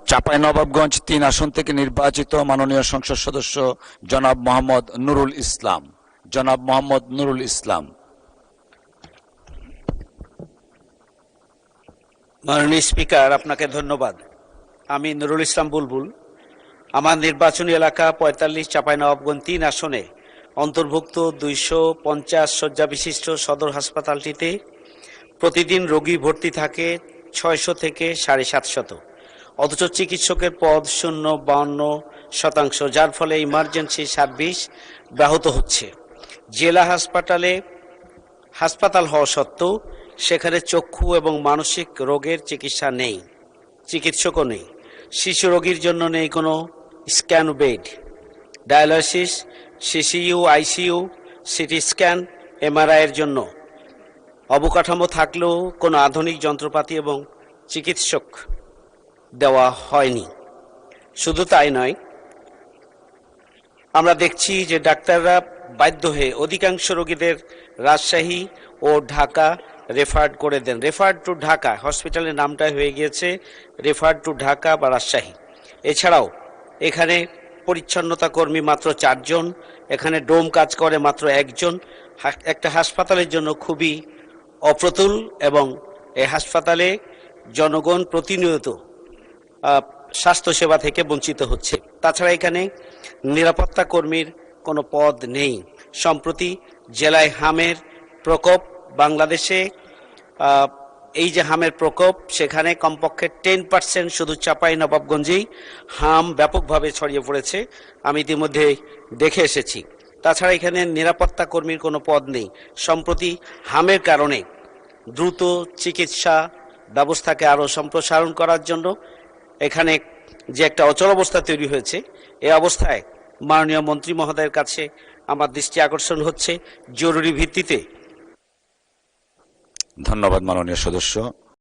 চাঁপাইনবাবগঞ্জ ৩ আসন থেকে নির্বাচিত মাননীয় সংসদ সদস্য জনাব মোহাম্মদ নুরুল ইসলাম। জনাব মোহাম্মদ নুরুল ইসলাম। মাননীয় স্পিকার, আপনাকে ধন্যবাদ। আমি নুরুল ইসলাম বুলবুল। আমার নির্বাচনী এলাকা ৪৫ চাঁপাইনবাবগঞ্জ ৩ আসনে অন্তর্ভুক্ত ২৫০ শয্যা বিশিষ্ট সদর হাসপাতালটিতে প্রতিদিন রোগী ভর্তি থাকে ৬০০ থেকে ৭৫০, অথচ চিকিৎসকের পদ শূন্য ৫২%, যার ফলে ইমার্জেন্সি সার্ভিস ব্যাহত হচ্ছে। জেলা হাসপাতাল হওয়া সত্ত্বেও সেখানে চক্ষু এবং মানসিক রোগের চিকিৎসা নেই, চিকিৎসকও নেই। শিশু রোগীর জন্য নেই কোনো scan bed, dialysis, CCU, ICU, CT scan, এমআরআইয়ের জন্য অবকাঠামো থাকলেও কোনো আধুনিক যন্ত্রপাতি এবং চিকিৎসক দেওয়া হয়নি। শুধু তাই নয়, আমরা দেখছি যে ডাক্তাররা বাধ্য হয়ে অধিকাংশ রোগীদের রাজশাহী ও ঢাকা রেফার্ড করে দেন। রেফার্ড টু ঢাকা, হসপিটালের নামটাই হয়ে গিয়েছে রেফার্ড টু ঢাকা বা রাজশাহী। এছাড়াও এখানে পরিচ্ছন্নতা কর্মী মাত্র ৪ জন, এখানে ডোম কাজ করে মাত্র ১ জন। একটা হাসপাতালের জন্য খুবই অপ্রতুল, এবং এই হাসপাতালে জনগণ প্রতিনিয়ত স্বাস্থ্যসেবা থেকে বঞ্চিত হচ্ছে। তাছাড়া এখানে নিরাপত্তা কর্মীর কোনো পদ নেই। সম্প্রতি জেলায় হামের প্রকোপ, বাংলাদেশে এই যে হামের প্রকোপ, সেখানে কমপক্ষে 10% শুধু চাঁপাইনবাবগঞ্জেই হাম ব্যাপকভাবে ছড়িয়ে পড়েছে, আমি ইতিমধ্যে দেখে এসেছি। তাছাড়া এখানে নিরাপত্তা কর্মীর কোনো পদ নেই। সম্প্রতি হামের কারণে দ্রুত চিকিৎসা ব্যবস্থাকে আরও সম্প্রসারণ করার জন্য এখানে যে একটা অচলাবস্থা তৈরি হয়েছে, এই অবস্থায় মাননীয় মন্ত্রী মহোদয়ের কাছে আমার দৃষ্টি আকর্ষণ হচ্ছে জরুরি ভিত্তিতে। ধন্যবাদ মাননীয় সদস্য।